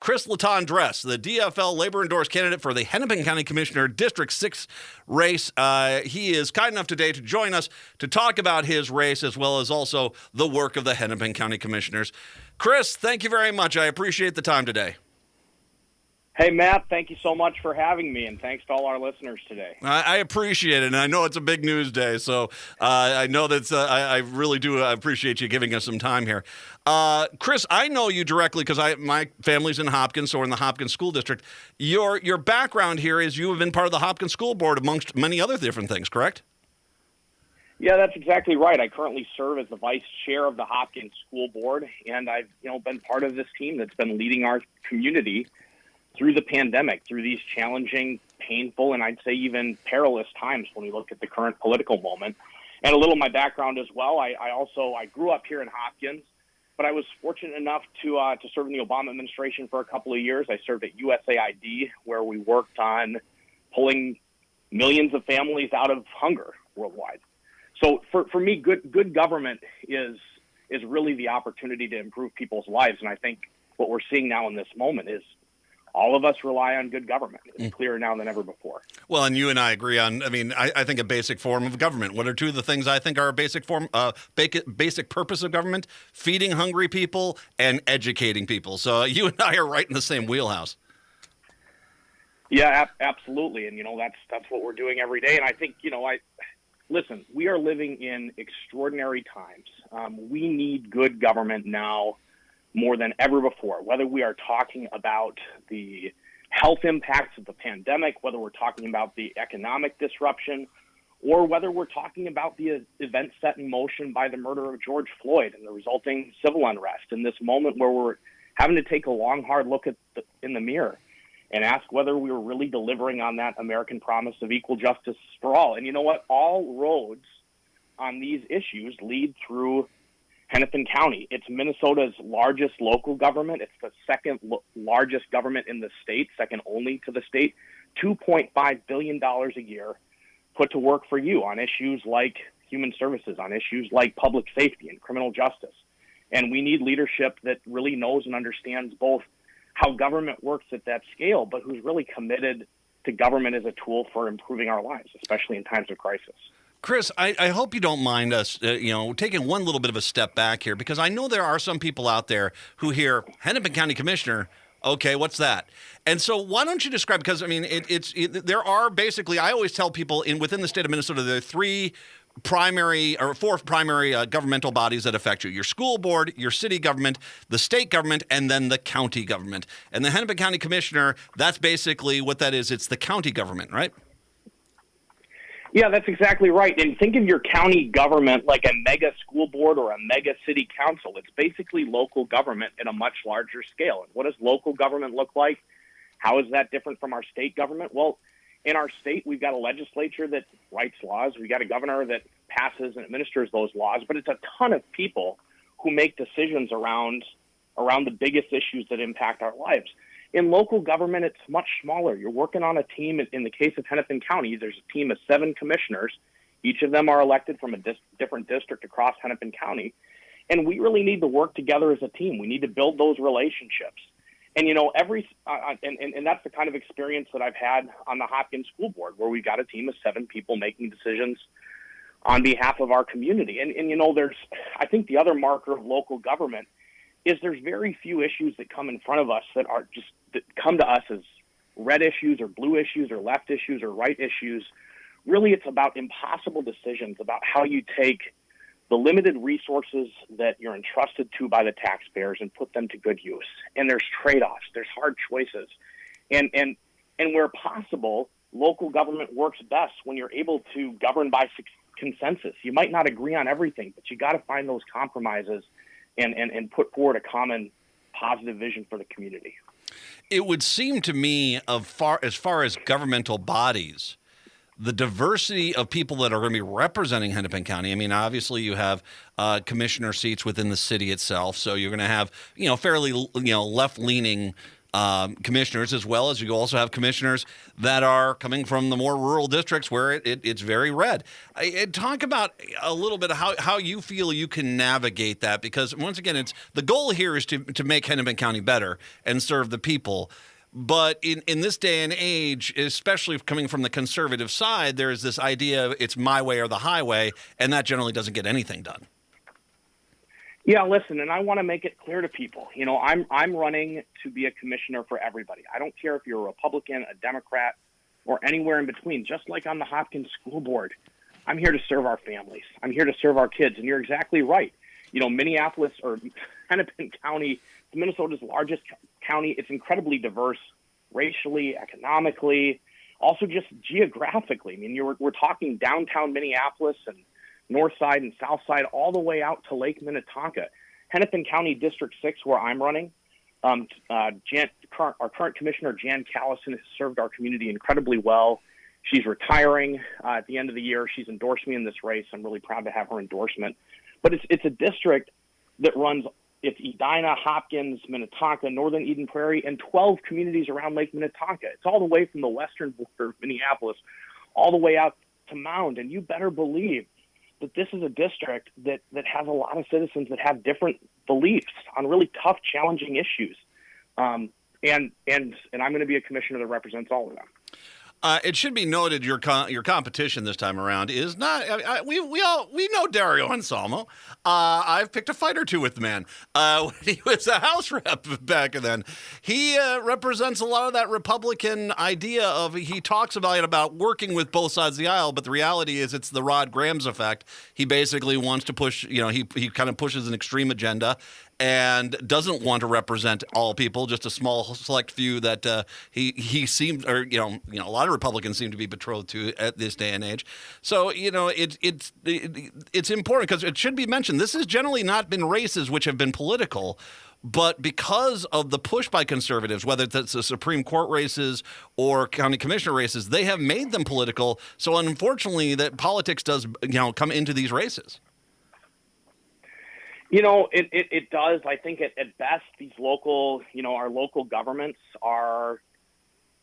Chris LaTondresse, the DFL labor-endorsed candidate for the Hennepin County Commissioner District 6 race. He is kind enough today to join us to talk about his race as well as also the work of the Hennepin County Commissioners. Chris, thank you very much. I appreciate the time today. Hey, Matt, thank you so much for having me, and thanks to all our listeners today. I appreciate it, and I know it's a big news day, so I know that I really do appreciate you giving us some time here. Chris, I know you directly because my family's in Hopkins, so we're in the Hopkins School District. Your background here is you have been part of the Hopkins School Board amongst many other different things, correct? Yeah, that's exactly right. I currently serve as the vice chair of the Hopkins School Board, and I've been part of this team that's been leading our community through the pandemic, through these challenging, painful, and I'd say even perilous times when we look at the current political moment. And a little of my background as well. I grew up here in Hopkins, but I was fortunate enough to serve in the Obama administration for a couple of years. I served at USAID, where we worked on pulling millions of families out of hunger worldwide. So for me, good government is really the opportunity to improve people's lives. And I think what we're seeing now in this moment is all of us rely on good government. It's clearer now than ever before. Well, and you and I agree on, I think a basic form of government. What are two of the things I think are a basic purpose of government? Feeding hungry people and educating people. So you and I are right in the same wheelhouse. Yeah, absolutely. And, that's what we're doing every day. And I think, listen, we are living in extraordinary times. We need good government now more than ever before, whether we are talking about the health impacts of the pandemic, whether we're talking about the economic disruption, or whether we're talking about the events set in motion by the murder of George Floyd and the resulting civil unrest in this moment where we're having to take a long, hard look in the mirror and ask whether we were really delivering on that American promise of equal justice for all. And you know what? All roads on these issues lead through Hennepin County. It's Minnesota's largest local government. It's the second largest government in the state, second only to the state. $2.5 billion a year put to work for you on issues like human services, on issues like public safety and criminal justice. And we need leadership that really knows and understands both how government works at that scale, but who's really committed to government as a tool for improving our lives, especially in times of crisis. Chris, I hope you don't mind us, taking one little bit of a step back here, because I know there are some people out there who hear Hennepin County Commissioner. Okay, what's that? And so why don't you describe, because, there are basically, I always tell people within the state of Minnesota, there are four primary governmental bodies that affect you. Your school board, your city government, the state government, and then the county government. And the Hennepin County Commissioner, that's basically what that is. It's the county government, right? Yeah, that's exactly right. And think of your county government like a mega school board or a mega city council. It's basically local government at a much larger scale. And what does local government look like? How is that different from our state government? Well, in our state, we've got a legislature that writes laws. We've got a governor that passes and administers those laws. But it's a ton of people who make decisions around the biggest issues that impact our lives. In local government, it's much smaller. You're working on a team. In the case of Hennepin County, there's a team of 7 commissioners. Each of them are elected from a different district across Hennepin County. And we really need to work together as a team. We need to build those relationships. And, and that's the kind of experience that I've had on the Hopkins School Board, where we've got a team of 7 people making decisions on behalf of our community. And I think the other marker of local government is there's very few issues that come in front of us that come to us as red issues or blue issues or left issues or right issues. Really, it's about impossible decisions about how you take the limited resources that you're entrusted to by the taxpayers and put them to good use. And there's trade-offs, there's hard choices. And where possible, local government works best when you're able to govern by consensus. You might not agree on everything, but you got to find those compromises and put forward a common positive vision for the community. It would seem to me, as far as governmental bodies, the diversity of people that are going to be representing Hennepin County. Obviously you have commissioner seats within the city itself, so you're going to have fairly left-leaning commissioners, as well as you also have commissioners that are coming from the more rural districts where it's very red. Talk about a little bit of how you feel you can navigate that, because once again, it's the goal here is to make Hennepin County better and serve the people. But in this day and age, especially coming from the conservative side, there is this idea of it's my way or the highway, and that generally doesn't get anything done. Yeah, listen, and I want to make it clear to people. I'm running to be a commissioner for everybody. I don't care if you're a Republican, a Democrat, or anywhere in between. Just like on the Hopkins School Board, I'm here to serve our families. I'm here to serve our kids. And you're exactly right. Minneapolis, or Hennepin County, Minnesota's largest county. It's incredibly diverse racially, economically, also just geographically. I mean, we're talking downtown Minneapolis and North Side and South Side, all the way out to Lake Minnetonka. Hennepin County District 6, where I'm running, our current commissioner, Jan Callison, has served our community incredibly well. She's retiring at the end of the year. She's endorsed me in this race. I'm really proud to have her endorsement. But it's a district that runs, it's Edina, Hopkins, Minnetonka, Northern Eden Prairie, and 12 communities around Lake Minnetonka. It's all the way from the western border of Minneapolis all the way out to Mound. And you better believe that this is a district that has a lot of citizens that have different beliefs on really tough, challenging issues. And I'm going to be a commissioner that represents all of them. It should be noted your competition this time around is not. We know Dario Anselmo. I've picked a fight or two with the man when he was a House rep back then. He represents a lot of that Republican idea of, he talks about working with both sides of the aisle, but the reality is it's the Rod Grams effect. He basically wants to push. He kind of pushes an extreme agenda and doesn't want to represent all people, just a small select few that he seems, or a lot of Republicans seem to be betrothed to at this day and age. So it's important, because it should be mentioned, this has generally not been races which have been political, but because of the push by conservatives, whether it's the Supreme Court races or county commissioner races, they have made them political. So unfortunately, that politics does come into these races. It does. I think at best, these our local governments are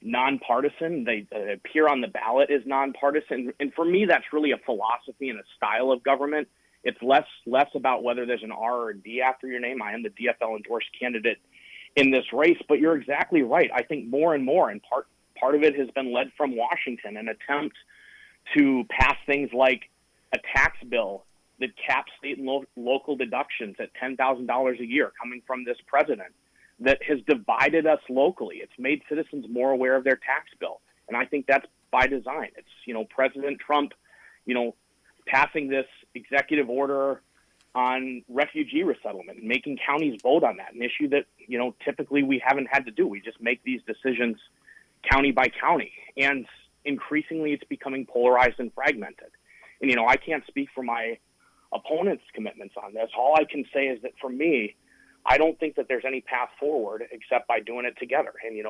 nonpartisan. They appear on the ballot as nonpartisan. And for me, that's really a philosophy and a style of government. It's less about whether there's an R or a D after your name. I am the DFL endorsed candidate in this race, but you're exactly right. I think more and more, and part of it has been led from Washington, an attempt to pass things like a tax bill that caps state and local deductions at $10,000 a year coming from this president, that has divided us locally. It's made citizens more aware of their tax bill. And I think that's by design. It's, President Trump, passing this executive order on refugee resettlement, making counties vote on that, an issue that, typically we haven't had to do. We just make these decisions county by county. And increasingly it's becoming polarized and fragmented. And, I can't speak for my opponents' commitments on this. All I can say is that for me, I don't think that there's any path forward except by doing it together. And,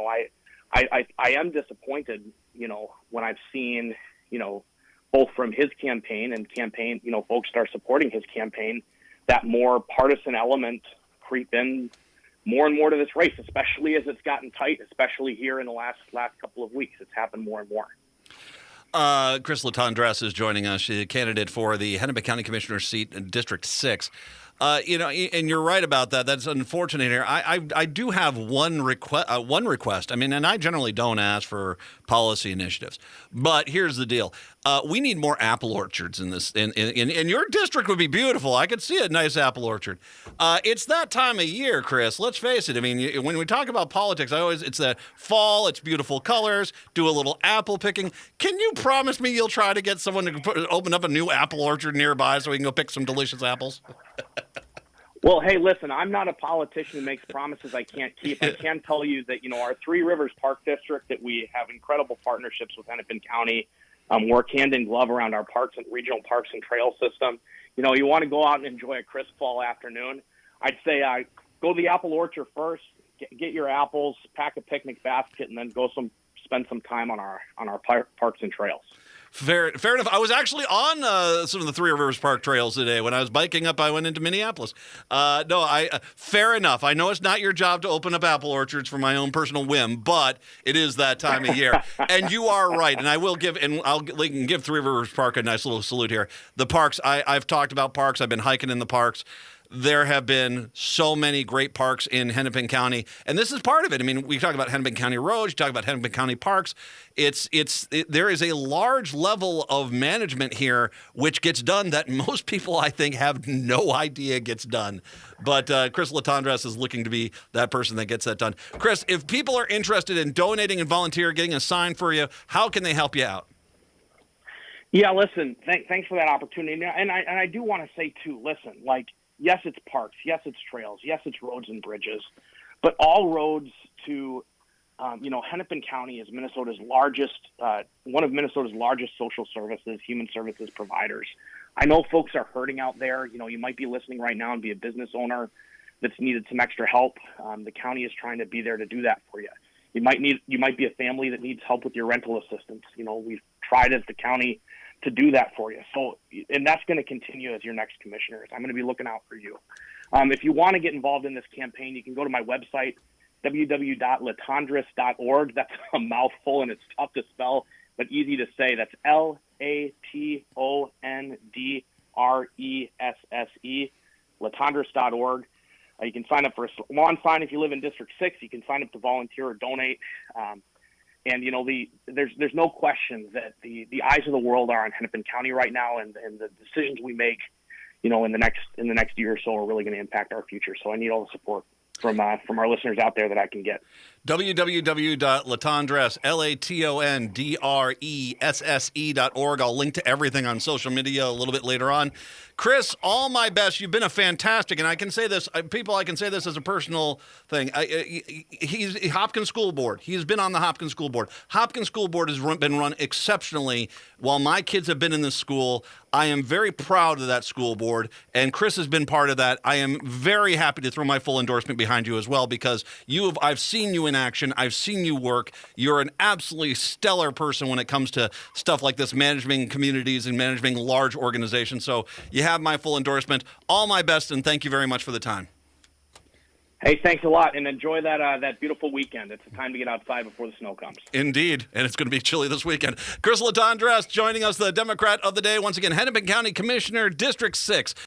I am disappointed, when I've seen, both from his campaign and folks start supporting his campaign, that more partisan element creep in more and more to this race, especially as it's gotten tight, especially here in the last couple of weeks. It's happened more and more. Chris LaTondresse is joining us, she's a candidate for the Hennepin County Commissioner seat in District 6. And you're right about that. That's unfortunate here. I do have one request. I mean, and I generally don't ask for policy initiatives, but here's the deal. We need more apple orchards in this. In your district would be beautiful. I could see a nice apple orchard. It's that time of year, Chris. Let's face it. I mean, when we talk about politics, it's that fall. It's beautiful colors. Do a little apple picking. Can you promise me you'll try to get someone to open up a new apple orchard nearby so we can go pick some delicious apples? Well, hey, listen, I'm not a politician who makes promises I can't keep. I can tell you that, our Three Rivers Park District, that we have incredible partnerships with Hennepin County, work hand in glove around our parks and regional parks and trail system. You want to go out and enjoy a crisp fall afternoon, I'd say go to the apple orchard first, get your apples, pack a picnic basket, and then go spend some time on our parks and trails. Fair enough. I was actually on some of the Three Rivers Park trails today. When I was biking up, I went into Minneapolis. Fair enough. I know it's not your job to open up apple orchards for my own personal whim, but it is that time of year. And you are right. And I'll give Three Rivers Park a nice little salute here. The parks, I've talked about parks. I've been hiking in the parks. There have been so many great parks in Hennepin County, and this is part of it. I mean, we talk about Hennepin County roads, you talk about Hennepin County parks. There is a large level of management here which gets done that most people, I think, have no idea gets done. But Chris LaTondresse is looking to be that person that gets that done. Chris, if people are interested in donating and volunteer, getting a sign for you, how can they help you out? Yeah, listen, thanks for that opportunity. And I do want to say, too, listen, like, yes, it's parks. Yes, it's trails. Yes, it's roads and bridges. But all roads to, Hennepin County is Minnesota's largest, one of Minnesota's largest social services, human services providers. I know folks are hurting out there. You might be listening right now and be a business owner that's needed some extra help. The county is trying to be there to do that for you. You might be a family that needs help with your rental assistance. We've tried as the county to do that for you. So, and that's going to continue as your next commissioners. I'm going to be looking out for you. If you want to get involved in this campaign, you can go to my website, www.latondresse.org. That's a mouthful and it's tough to spell, but easy to say. That's LATONDRESSE, latondresse.org. You can sign up for a lawn sign if you live in District 6. You can sign up to volunteer or donate. And there's no question that the eyes of the world are on Hennepin County right now, and the decisions we make, in the next year or so are really going to impact our future. So I need all the support from our listeners out there that I can get. www.latondresse, LATONDRESSE.org. I'll link to everything on social media a little bit later on. Chris, all my best. You've been a fantastic, and I can say this, I can say this as a personal thing. He's Hopkins School Board. He's been on the Hopkins School Board. Hopkins School Board has been run exceptionally while my kids have been in this school. I am very proud of that school board, and Chris has been part of that. I am very happy to throw my full endorsement behind you as well, because I've seen you in action. I've seen you work. You're an absolutely stellar person when it comes to stuff like this, managing communities and managing large organizations. So you have my full endorsement. All my best, and thank you very much for the time. Hey, thanks a lot, and enjoy that beautiful weekend. It's a time to get outside before the snow comes. Indeed, and it's going to be chilly this weekend. Chris LaTondresse joining us, the Democrat of the day. Once again, Hennepin County Commissioner, District 6.